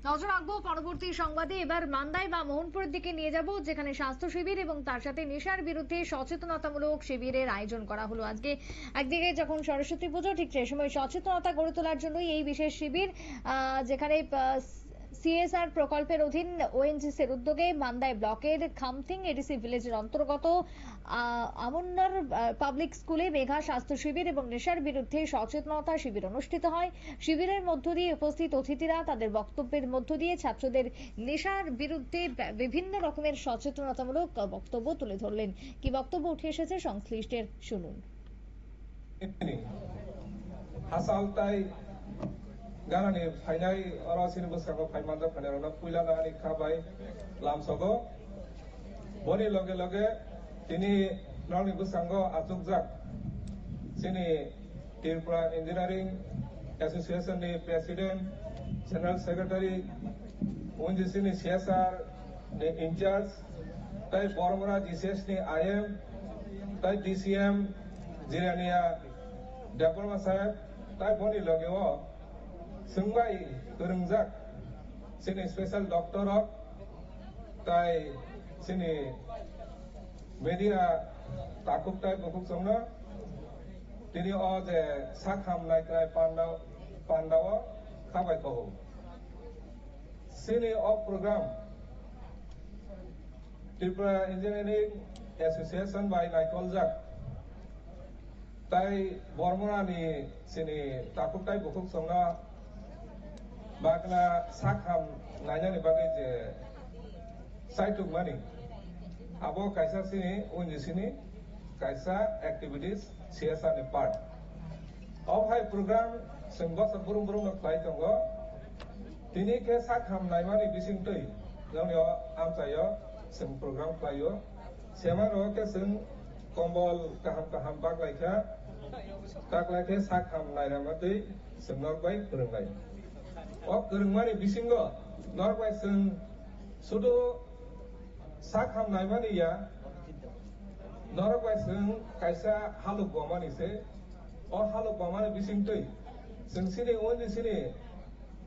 নজর রাখবো পরবর্তী সংবাদে। এবার মান্দায় বা মোহনপুরের দিকে নিয়ে যাব, যেখানে স্বাস্থ্য শিবির এবং তার সাথে নেশার বিরুদ্ধে সচেতনতামূলক শিবিরের আয়োজন করা হলো। আজকে একদিকে যখন সরস্বতী পুজো, ঠিক সেই সময় সচেতনতা গড়ে তোলার জন্যই এই বিশেষ শিবির, যেখানে সিএসআর প্রকল্পের অধীন ওএনজিসির উদ্যোগে মান্দায় ব্লকের খামথিং এডিসি ভিলেজের অন্তর্গত আমন্নার পাবলিক স্কুলে মেঘা স্বাস্থ্য শিবির এবং নেশার বিরুদ্ধে সচেতনতা শিবির অনুষ্ঠিত হয়। শিবিরের মধ্য দিয়ে উপস্থিত অতিথিরা তাদের বক্তব্যের মধ্য দিয়ে ছাত্রদের নেশার বিরুদ্ধে বিভিন্ন রকমের সচেতনতামূলক বক্তব্য তুলে ধরলেন। কি বক্তব্য উঠে এসেছে সংশ্লিষ্টের শুনুন। Ganani fainai orasini buskango faimanda fainarona puila nani khabai lamsogo boni loge loge tini noni buskango atukjak sini Tripura Engineering Association ni President General Secretary UNGC ni CSR ni in-charge tai Bormora GCS ni IM tai DCM Jirania Diploma Sahib tai boni loge o Sungbai Turungjak sini special doctor of tai sini media takuk tai bukuk songna tini o je sakham nai tai pandawa khabai ko sini of program Tripura Engineering Association by Naikoljak tai Bormora ni sini takuk tai bukuk songna Bagna sakham nanya ni bagi je saituk mani abo kaisa sini unji sini kaisa activities CSR ni part of hai program senggo burung burung nak klai tongo tini ke sakham nai mani bising tei jong yo am sayo seng program klayo semaro ke seng kombol kaham bag laika tak laike sakham nai ramati sengnor bai kurang lai Kerengmani bisingo norbai seng sudo sakham naimani ya norbai seng kaisa haluk bomani se o haluk bomani bising tui seng sini onji sini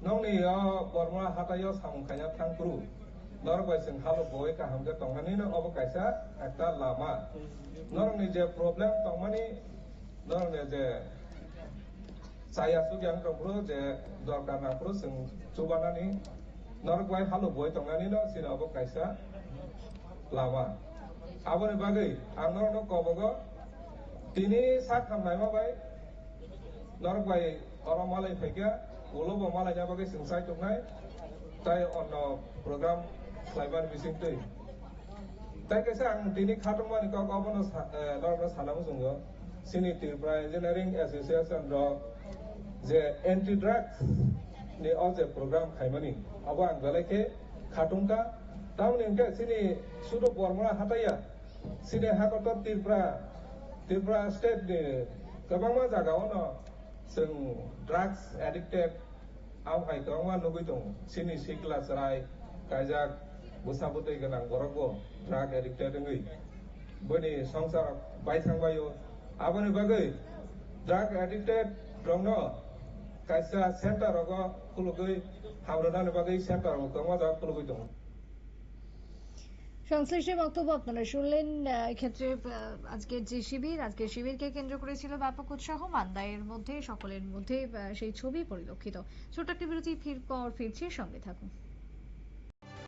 nongni ya Bormora hatayo samkhanya thangpru norbai seng haluk boy ka hamja tongani no obo kaisa ekta lama norni je problem tongmani norni je saya sugyang tongpru je dorkar napru seng chubanani norgwai halu boy tongani no sina obo kaisa lama aboni bagai angor no kobogo tini sakham naima bai norgwai oromalai phaika ulobo malai ja bagai sengsai tongnai tai onno program klaiban bising tei tai kaisa ang tini khatongmani kok obono norno sanamu sungo sini Tripura Engineering Association ro je anti drugs ni oje program khaimani abo ang galake khatungka tamni engke sini sudo Bormora hataya sini hakotor Tripura state ni kabangma jaga ono seng drugs addicted am hai kabangma nugui tong sini sikla sarai kajak busabutei ganang borokbo drug addicted ngui boni songsar bai thangbayo aboni bagai drug addicted rongno kaisa center rogo kulugui hamrana bagai center rogo kama da kulugui dong সংশ্লিষ্ট বক্তব্য আপনারা শুনলেন। এক্ষেত্রে আজকের যে শিবির, আজকের শিবিরকে কেন্দ্র করেছিল ব্যাপক উৎসাহ। মান্দায়ের মধ্যে সকলের মধ্যে সেই ছবি পরিলক্ষিত। ছোট্ট একটি বিরতি, ফিরছি, সঙ্গে থাকুন।